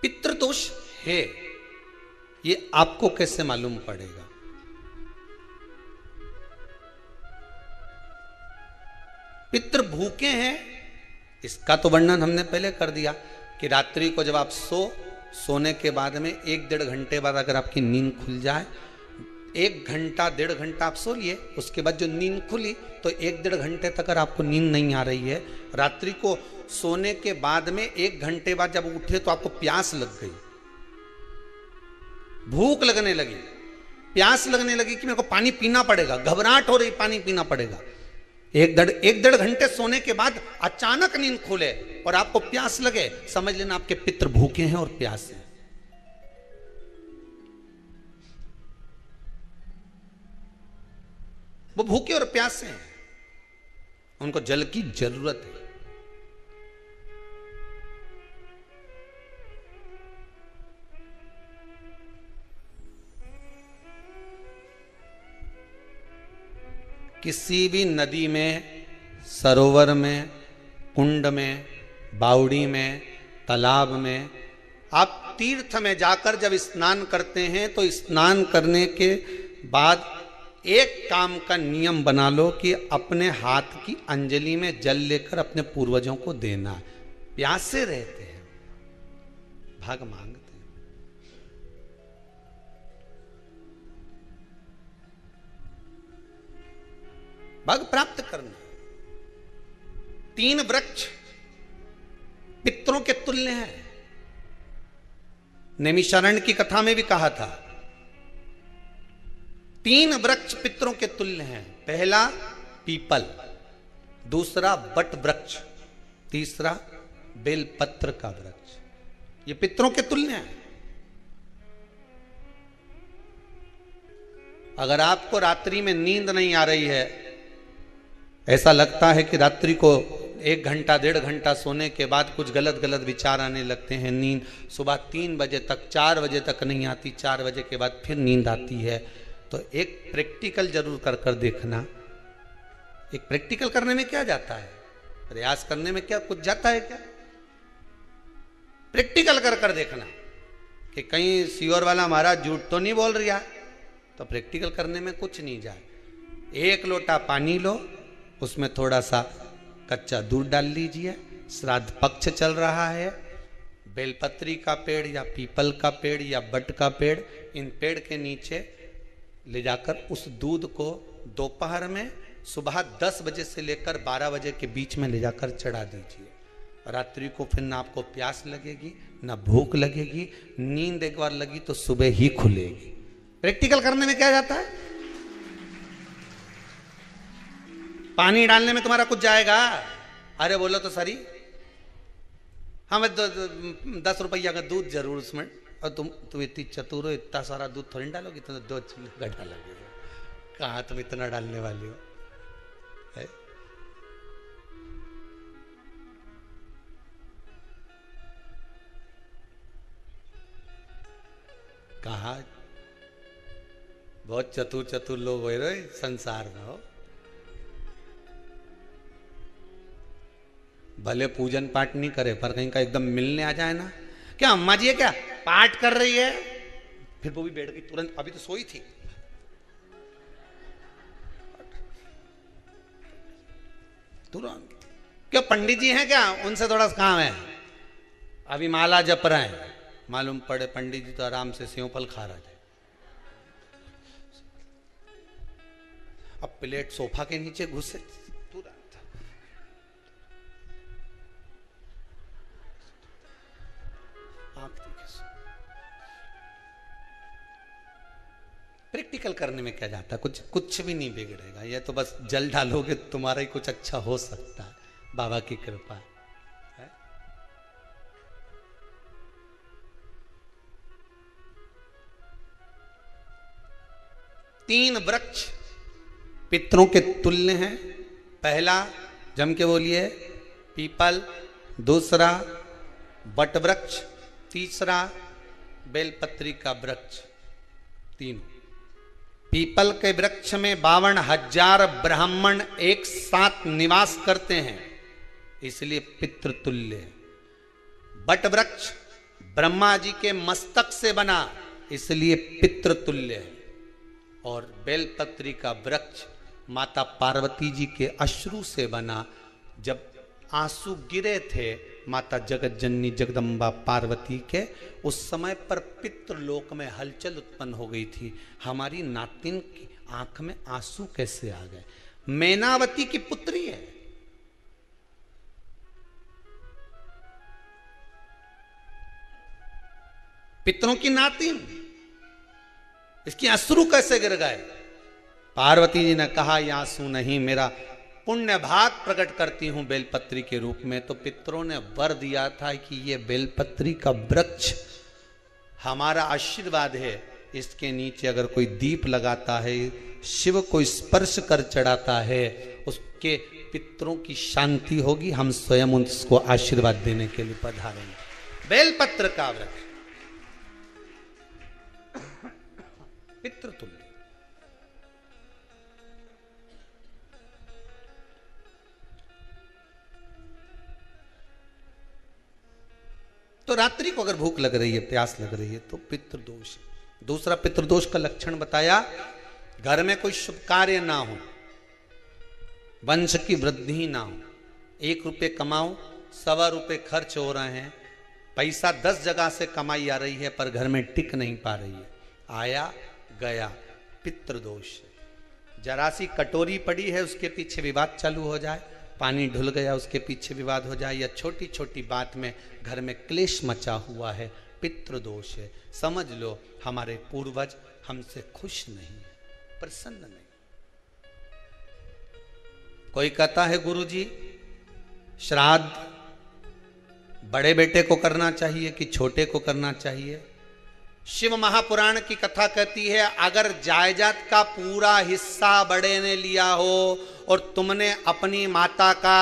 पितृदोष है, ये आपको कैसे मालूम पड़ेगा? पितृ भूखे हैं, इसका तो वर्णन हमने पहले कर दिया कि रात्रि को जब आप सोने के बाद में 1-1.5 घंटे बाद अगर आपकी नींद खुल जाए, 1 घंटा 1.5 घंटा आप सो लिए, उसके बाद जो नींद खुली तो 1-1.5 घंटे तक अगर आपको नींद नहीं आ रही है, रात्रि को सोने के बाद में 1 घंटे बाद जब उठे तो आपको प्यास लग गई, भूख लगने लगी, प्यास लगने लगी कि मेरे को पानी पीना पड़ेगा, घबराहट हो रही, पानी पीना पड़ेगा। 1-1.5 घंटे सोने के बाद अचानक नींद खुले और आपको प्यास लगे, समझ लेना आपके पितृ भूखे हैं और प्यास है। वो भूखे और प्यासे हैं, उनको जल की जरूरत है। किसी भी नदी में, सरोवर में, कुंड में, बावड़ी में, तालाब में, आप तीर्थ में जाकर जब स्नान करते हैं तो स्नान करने के बाद एक काम का नियम बना लो कि अपने हाथ की अंजलि में जल लेकर अपने पूर्वजों को देना। प्यासे रहते हैं, भाग मांगते हैं। भाग प्राप्त करना। 3 वृक्ष पितरों के तुल्य हैं। नैमिषारण्य की कथा में भी कहा था 3 वृक्ष पितरों के तुल्य हैं। पहला पीपल, दूसरा बट वृक्ष, तीसरा बेलपत्र का वृक्ष। ये पितरों के तुल्य हैं। अगर आपको रात्रि में नींद नहीं आ रही है, ऐसा लगता है कि रात्रि को 1 घंटा 1.5 घंटा सोने के बाद कुछ गलत गलत विचार आने लगते हैं, नींद सुबह 3 बजे तक 4 बजे तक नहीं आती, 4 बजे के बाद फिर नींद आती है, तो एक प्रैक्टिकल जरूर कर देखना। एक प्रैक्टिकल करने में क्या जाता है, प्रयास करने में क्या कुछ जाता है क्या? प्रैक्टिकल कर देखना कि कहीं सीओर वाला महाराज झूठ तो नहीं बोल रहा, तो प्रैक्टिकल करने में कुछ नहीं जाए। 1 लोटा पानी लो, उसमें थोड़ा सा कच्चा दूध डाल लीजिए, श्राद्ध पक्ष चल रहा है, बेलपत्री का पेड़ या पीपल का पेड़ या बट का पेड़, इन पेड़ के नीचे ले जाकर उस दूध को दोपहर में सुबह 10 बजे से लेकर 12 बजे के बीच में ले जाकर चढ़ा दीजिए। रात्रि को फिर ना आपको प्यास लगेगी ना भूख लगेगी, नींद एक बार लगी तो सुबह ही खुलेगी। प्रैक्टिकल करने में क्या जाता है? पानी डालने में तुम्हारा कुछ जाएगा? अरे बोलो तो सरी, हमें 10 रुपया का दूध जरूर उसमें, और तुम इतनी चतुर हो, इतना सारा दूध थोड़ी डालोगी, तो 2 चूल्हे डालोगे। कहाँ तुम इतना डालने वाली हो है? कहा बहुत चतुर लोग हो रहे संसार में हो। भले पूजन पाठ नहीं करे, पर कहीं का एकदम मिलने आ जाए ना, क्या अम्मा जी है क्या पाठ कर रही है, फिर वो भी बैठ गई तुरंत, अभी तो सोई थी, तुरंत। क्या पंडित जी हैं क्या, उनसे थोड़ा सा काम है, अभी माला जप रहे हैं, मालूम पड़े पंडित जी तो आराम से सेव फल खा रहे थे। अब प्लेट सोफा के नीचे घुसे तुरंत। प्रैक्टिकल करने में क्या जाता है, कुछ भी नहीं बिगड़ेगा। ये तो बस जल डालोगे तुम्हारा ही कुछ अच्छा हो सकता है, बाबा की कृपा है। 3 वृक्ष पितरों के तुल्य हैं। पहला जम के बोलिए पीपल, दूसरा बट वृक्ष, तीसरा बेलपत्री का वृक्ष। 3 पीपल के वृक्ष में 52,000 ब्राह्मण एक साथ निवास करते हैं, इसलिए पितृतुल्य है। बट वृक्ष ब्रह्मा जी के मस्तक से बना, इसलिए पितृतुल्य है। और बेलपत्री का वृक्ष माता पार्वती जी के अश्रु से बना। जब आंसू गिरे थे माता जगत जननी जगदम्बा पार्वती के, उस समय पर पितृलोक में हलचल उत्पन्न हो गई थी। हमारी नातिन की आंख में आंसू कैसे आ गए? मैनावती की पुत्री है, पितरों की नातिन, इसकी अश्रु कैसे गिर गए? पार्वती जी ने कहा ये आंसू नहीं, मेरा पुण्य भाग प्रकट करती हूं बेलपत्री के रूप में। तो पितरों ने वर दिया था कि ये बेलपत्री का वृक्ष हमारा आशीर्वाद है, इसके नीचे अगर कोई दीप लगाता है, शिव को स्पर्श कर चढ़ाता है, उसके पितरों की शांति होगी। हम स्वयं उसको आशीर्वाद देने के लिए पधारेंगे। बेलपत्र का वृक्ष पितृतुल्य। तो रात्रि को अगर भूख लग रही है, प्यास लग रही है, तो पितृदोष। दूसरा पितृदोष का लक्षण बताया, घर में कोई शुभ कार्य ना हो, वंश की वृद्धि ना हो। 1 रुपये कमाओ, 1.25 रुपये खर्च हो रहे हैं, पैसा 10 जगह से कमाई आ रही है पर घर में टिक नहीं पा रही है, आया गया, पितृदोष। जरा सी कटोरी पड़ी है, उसके पीछे विवाद चालू हो जाए, पानी ढुल गया, उसके पीछे विवाद हो जाए, या छोटी छोटी बात में घर में क्लेश मचा हुआ है, पितृदोष है। समझ लो हमारे पूर्वज हमसे खुश नहीं, प्रसन्न नहीं। कोई कहता है गुरुजी श्राद्ध बड़े बेटे को करना चाहिए कि छोटे को करना चाहिए? शिव महापुराण की कथा कहती है, अगर जायदाद का पूरा हिस्सा बड़े ने लिया हो और तुमने अपनी माता का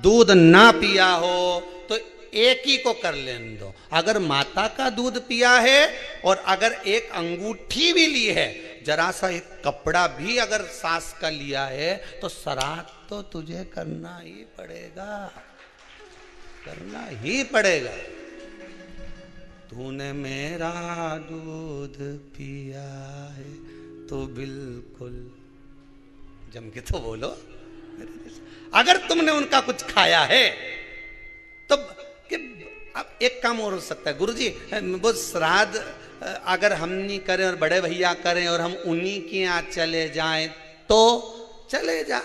दूध ना पिया हो तो एक ही को कर लेने दो। अगर माता का दूध पिया है और अगर एक अंगूठी भी ली है, जरा सा एक कपड़ा भी अगर सास का लिया है, तो श्राद्ध तो तुझे करना ही पड़ेगा, करना ही पड़ेगा। तूने मेरा दूध पिया है तो बिल्कुल जम के तो बोलो। अगर तुमने उनका कुछ खाया है तो अब एक काम और हो सकता है, गुरुजी वो श्राद्ध अगर हम नहीं करें और बड़े भैया करें और हम उन्हीं के यहाँ चले जाएं तो चले जा,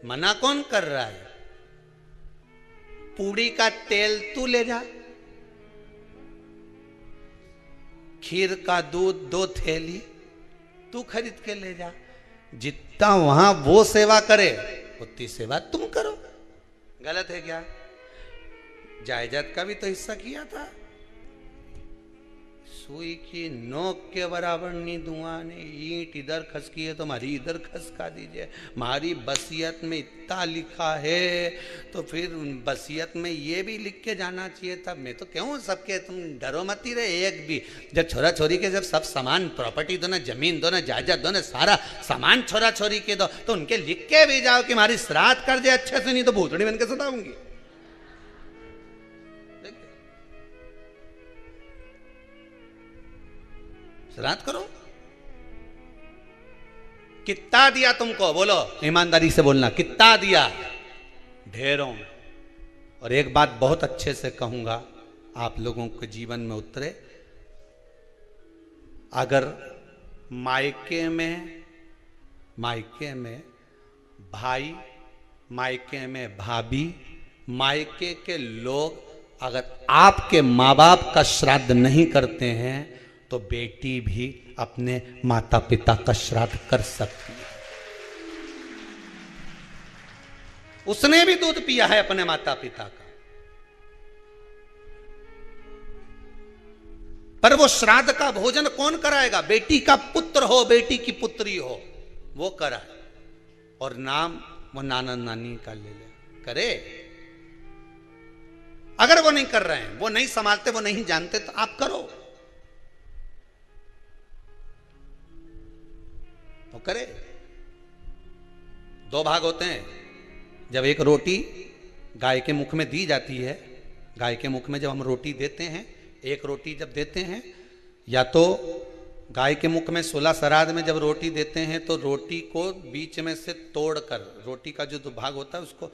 मना कौन कर रहा है? पूड़ी का तेल तू ले जा, खीर का दूध 2 थैली तू खरीद के ले जा। जितना वहां वो सेवा करे उतनी सेवा तुम करो। गलत है क्या? जायदाद का भी तो हिस्सा किया था। सुई की नोक के बराबर नहीं धुआं ने, ईंट इधर खसकी है तो हमारी इधर खसका दीजिए। हमारी बसियत में इतना लिखा है तो फिर बसियत में ये भी लिख के जाना चाहिए था। मैं तो क्यों सबके, तुम डरो मत ही रहे एक भी। जब छोरा छोरी के जब सब सामान, प्रॉपर्टी दो ना, जमीन दो ना, जायदाद दो ना, सारा सामान छोरा छोरी के दो, तो उनके लिख के भी जाओ कि हमारी श्राद्ध कर दे अच्छे से, नहीं तो भूतड़ी बन के सताऊंगी। श्राद्ध करो। कितना दिया तुमको? बोलो ईमानदारी से बोलना, कितना दिया? ढेरों में। और एक बात बहुत अच्छे से कहूंगा, आप लोगों के जीवन में उतरे। अगर मायके में भाई, मायके में भाभी, मायके के लोग अगर आपके माँ बाप का श्राद्ध नहीं करते हैं तो बेटी भी अपने माता पिता का श्राद्ध कर सकती है। उसने भी दूध पिया है अपने माता पिता का, पर वो श्राद्ध का भोजन कौन कराएगा? बेटी का पुत्र हो, बेटी की पुत्री हो, वो कराए। और नाम वो नाना नानी का ले ले, करे। अगर वो नहीं कर रहे हैं, वो नहीं संभालते, वो नहीं जानते, तो आप करो, वो करे। 2 भाग होते हैं। जब एक रोटी गाय के मुख में दी जाती है, गाय के मुख में जब हम रोटी देते हैं, एक रोटी जब देते हैं, या तो गाय के मुख में 16 श्राद्ध में जब रोटी देते हैं तो रोटी को बीच में से तोड़कर, रोटी का जो भाग होता है उसको